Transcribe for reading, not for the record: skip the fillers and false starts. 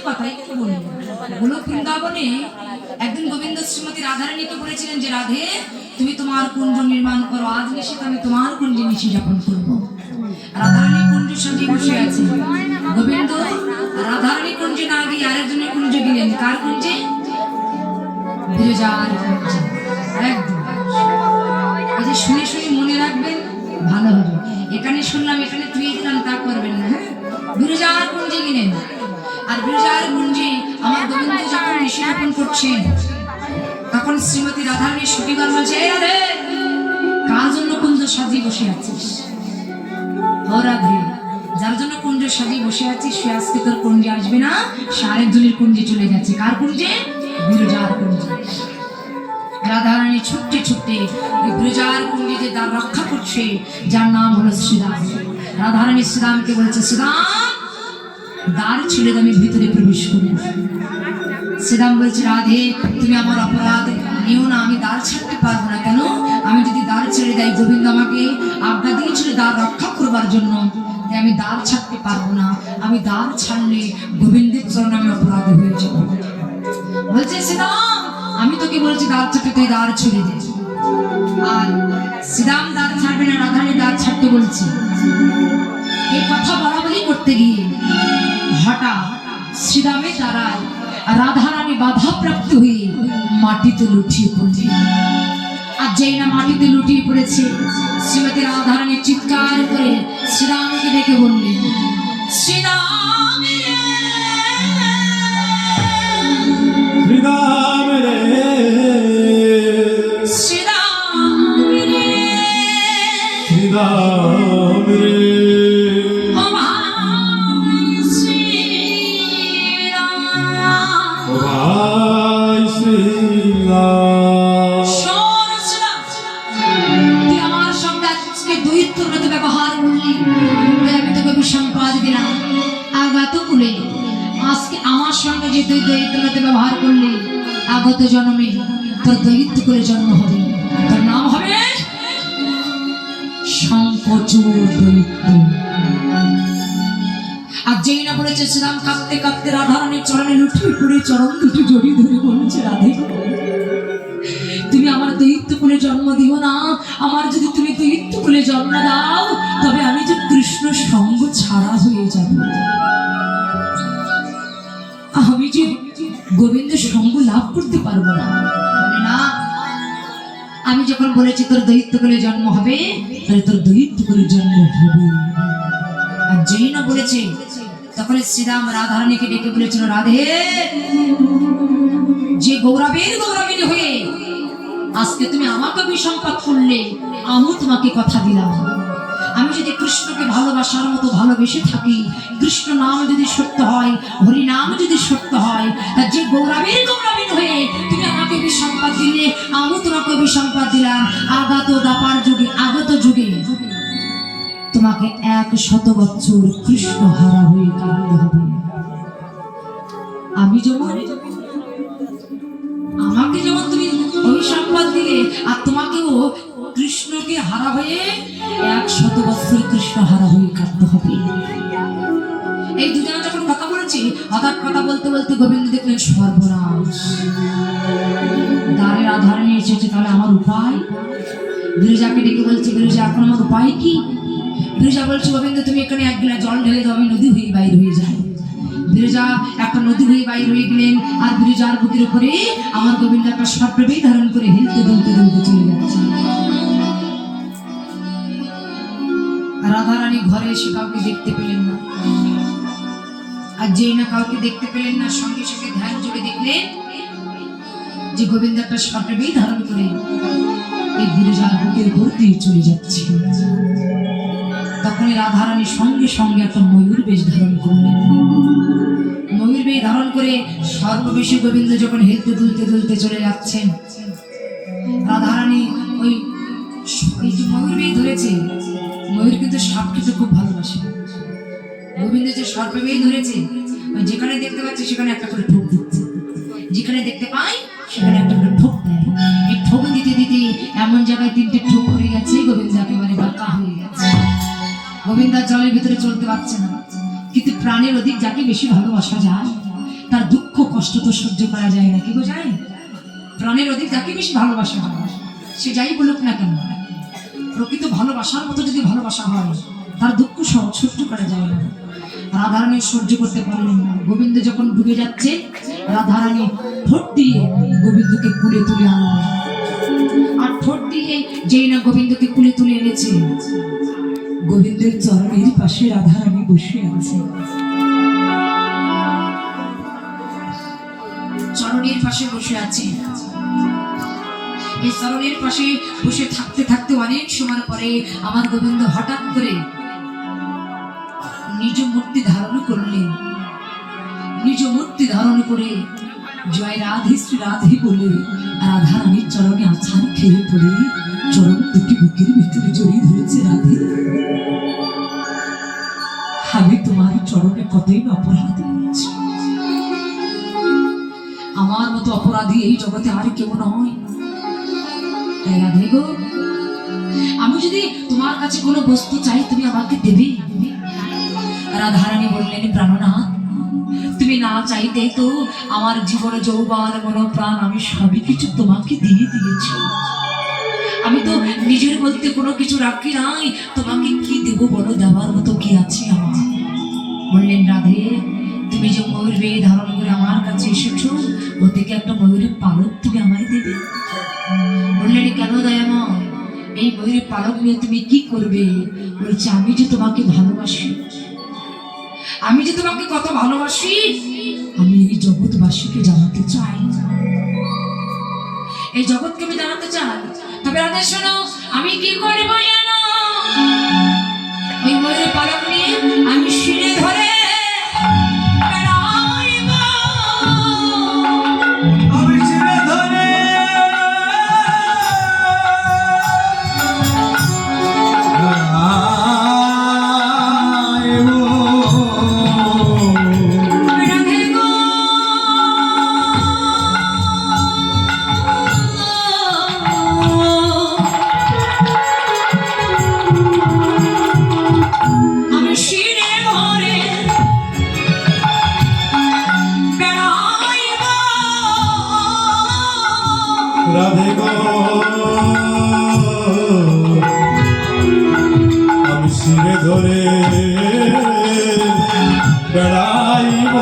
কথাই একটু বলি। গোলক বৃন্দাবনে একদিন গোবিন্দ শ্রীমতী রাধারানীকে বলেছিলেন যে রাধে তুমি তোমার কুঞ্জ নির্মাণ করো, আজ নিশীথে আমি তোমার কুঞ্জে নিশি যাপন করবো। রাধারানী কুঞ্জ সাজিয়ে বসে আছে। গোবিন্দ রাধারানী কুঞ্জে না গিয়ে আরেকজনের কুঞ্জে গেলেন। কার কুঞ্জে? বিরজার কুঞ্জে। একদম এই যে শুনে শুনে মনে রাখবেন, ভালো হবে। এখানে শুনলাম এখানে তুই দিলাম তা করবেন না। হ্যাঁ, বিরজার কুঞ্জে গেলেন। আর বিরজার কুঞ্জে আমার গোবিন্দ যখন নিশি যাপন করছেন তখন শ্রীমতী রাধারানী সখীগণ বলছে, এই রাধে কার জন্য কুঞ্জ সাজিয়ে বসে আছিস? ও রাধে, যার জন্য কুঞ্জ সাজিয়ে বসে আছিস সে আজকে তোর কুঞ্জে আসবে না, সে আরেকজনের কুঞ্জে চলে গেছে। কার কুঞ্জে? বিরজার কুঞ্জে। রাধারানী ছুটতে ছুটতে বিরজার কুঞ্জে যে দ্বার রক্ষা করছে, যার নাম হলো শ্রীরাম। রাধারানী শ্রীরামকে বলছে, শ্রীরাম দ্বার ছেড়ে আমি ভিতরে প্রবেশ করি। শ্রীরাম বলছে, রাধে তুমি আমার অপরাধ নিও না, আমি দ্বার ছাড়তে পারবো না। কেন? আমি যদি দ্বার ছেড়ে দেয়, গোবিন্দ আমাকে আজ্ঞা দিয়েছিল দ্বার রক্ষা করবার জন্য, তাই আমি দ্বার ছাড়তে পারবো না। আমি দ্বার ছাড়লে গোবিন্দের চরণে আমি অপরাধী হয়ে যাবো। বলছে, শ্রীরাম আমি তোকে বলছি দ্বার ছাড়তে, তুই দ্বার ছেড়ে দে। আর শ্রীরাম দ্বার ছাড়বে না, রাধারানী দ্বার ছাড়তে বলছে। এই কথা বলা বলি করতে গিয়ে হঠাৎ শ্রীরামের দ্বারায় রাধারানী বাধাপ্রাপ্ত হয়ে মাটিতে লুটিয়ে পড়ে। আর যেই না মাটিতে লুটিয়ে পড়েছে, শ্রীমতী রাধারানী চিৎকার করে শ্রীরামকে ডেকে বললেন, শ্রীরাম শ্রীরাম রে, শ্রীরাম রে, শ্রীরাম রে, ও ভাই শ্রীরাম, ও ভাই শ্রীরাম। শোন শ্রীরাম, তুই আমার সঙ্গে আজকে দৈত্যব্রত ব্যবহার করলি, আমি তোকে বিসম্পাদ দিলাম। আগাত কুলে আজকে আমার সঙ্গে যে তুই দৈত্যব্রত ব্যবহার করলি, আগত জন্মে তোর দৈত্য করে জন্ম হবে। তোর নাম হবে শঙ্খচূড় দৈত্য। আর যেই না বলেছে শ্রীরাম কাঁদতে কাঁদতে রাধারানীর চরণে লুটিয়ে পড়ে চরণ দুটি জড়িয়ে ধরে বলেছে, রাধে তুমি আমার দৈত্য কুলে জন্ম দিও না। আমার যদি তুমি দৈত্য কুলে জন্ম দাও, তবে আমি যে কৃষ্ণ সঙ্গ ছাড়া হয়ে যাব। আমি যে গোবিন্দের সঙ্গ লাভ করতে পারবো না। না, আমি যখন বলেছি তোর দৈত্য কুলে জন্ম হবে, তাহলে তোর দৈত্য কুলে জন্ম হবে। আর যেই না বলেছে তখন শ্রীরাম রাধারানীকে ডেকে বলেছিল, রাধে যে গৌরবের গৌরবিনী হয়ে আজকে তুমি আমাকে বিসম্পাদ করলে, আমি তোমাকে কথা দিলাম, আমি যদি কৃষ্ণকে ভালোবাসার মতো ভালোবেসে থাকি, কৃষ্ণ নাম যদি সত্য হয়, হরি নাম যদি সত্য হয়, তা যে গৌরবের গৌরবিনী হয়ে তুমি আমাকে বিসম্পাদ দিলে, আমি তোমাকে বিসম্পাদ দিলাম। আগত দাপার যুগে, আগত যুগে তোমাকে 100 বছর কৃষ্ণ হারা হয়ে কাঁদতে হবে। আমি যেমন, আমাকে যেমন তুমি অভিসম্পাদ দিলে, আর তোমাকেও কৃষ্ণকে হারা হয়ে 100 বছর কৃষ্ণ হারা হয়ে কাঁদতে হবে। এই দুজনে যখন কথা বলেছি, হঠাৎ কথা বলতে বলতে গোবিন্দ দেখলেন সর্বনাশ, দ্বারে রাধারানী এসেছে, তাহলে আমার উপায়? বিরজাকে ডেকে বলছে, বিরজা এখন আমার উপায় কি? বিরজা বলছে, গোবিন্দ তুমি এখানে 1 গ্লাস জল ঢেলে দাও, আমি নদী হয়ে বাইর হয়ে যাই। বিরজা একটা নদী হয়ে বাইর হয়ে গেলেন। আর বিরজার বুকের উপরে আমার গোবিন্দ একটা সর্পবেই ধারণ করে হেলতে দুলতে দুলতে চলে যাচ্ছে। রাধারানী ঘরে এসে কাউকে দেখতে পেলেন না। আর যেই না কাউকে দেখতে পেলেন না, সঙ্গে সঙ্গে ধ্যান জুড়ে দেখলেন যে গোবিন্দ একটা সর্পবেই ধারণ করে এই বিরজার বুকের উপর দিয়ে চলে যাচ্ছে। তখন রাধারানী সঙ্গে সঙ্গে একটা ময়ূর বেশ ধারণ করলেন। ময়ূর বেশ ধারণ করে সর্ববেশী গোবিন্দ যখন হেলতে দুলতে দুলতে চলে যাচ্ছেন, রাধারানী ওই যে ময়ূর বেশ ধরেছে, ময়ূর কিন্তু সাপ খেতে খুব ভালোবাসে। গোবিন্দ যে সর্পবেই ধরেছে, যেখানে দেখতে পাচ্ছে সেখানে একটা করে ঠোক দিচ্ছে, যেখানে দেখতে পাই সেখানে একটা করে ঠোক দেয়। এই ঠোক দিতে দিতে এমন জায়গায় 3টে ঠোক পড়ে গেছে, গোবিন্দ একেবারে বাঁকা হয়ে গেছে। গোবিন্দ জলের ভিতরে চলতে পারছে না, কিন্তু প্রাণের অধিক যাকে বেশি ভালোবাসা যায় তার দুঃখ কষ্ট তো সহ্য করা যায় না, কি গো যায়? প্রাণের অধিক যাকে বেশি ভালোবাসা হয়, সে যাই বলুক না কেন, প্রকৃত ভালোবাসার মতো যদি ভালোবাসা হয়, তার দুঃখ সহ্য করা যায় না। রাধারানী সহ্য করতে পারলেন না। গোবিন্দ যখন ডুবে যাচ্ছে, রাধারানী ঠোঁট দিয়ে গোবিন্দকে কুলে তুলে আনলেন। আর ঠোঁট দিয়ে যেই না গোবিন্দকে কুলে তুলে এনেছে, গোবিন্দের চরণের পাশে রাধারানী বসে আছে। চরণের পাশে বসে আছে। এই চরণের পাশে বসে থাকতে থাকতে অনেক সময় পরে আমার গোবিন্দ হঠাৎ করে নিজ মূর্তি ধারণ করলেন। নিজ মূর্তি ধারণ করে জয় রাধে শ্রী রাধে বলে রাধারানীর চরণে আছাড় খেয়ে পড়ে চরণ দুটি বুকের ভিতরে জড়িয়ে ধরেছে। রাধে, আমি তোমার চরণে কতই না অপরাধ করেছি। আমার মতো অপরাধী এই জগতে আর কেউ নয়। রাধে গো, আমি যদি তোমার কাছে কোনো বস্তু চাই, তুমি আমাকে দেবে? রাধারানী বললেন, প্রাণনাথ, তুমি না চাইতে তো আমার জীবন যৌবন মন প্রাণ আমি সবই কিছু তোমাকে দিয়ে দিয়েছি। আমি তো নিজের বলতে কোনো কিছু রাখি নাই, তোমাকে কি দেবো বলো? দেওয়ার মতো কি আছে আমার? বললেন, রাধে, তুমি যে ময়ূর বেয়ে ধারণ করে আমার কাছে এসেছো, ও থেকে একটা ময়ূরের পালক তুমি আমায় দেবে? বললেন, কেন দয়াময়, এই ময়ূরের পালক নিয়ে তুমি কি করবে? বলছে, আমি যে তোমাকে ভালোবাসি, আমি যে তোমাকে কত ভালোবাসি, আমি এই জগৎবাসীকে জানাতে চাই, এই জগৎকে আমি জানাতে চাই। তবে রাধে শোনো, আমি কি করবো জানো? ওই ময়ূরের পালক নিয়ে আমি শিরে ধরে বেড়াইবো। আমি ছিঁড়ে ধরে রাধে গো, আমি শিরে ধরে বেড়াইবো। রাধে গো, আমি ছিঁড়ে ধরে বেড়াইব।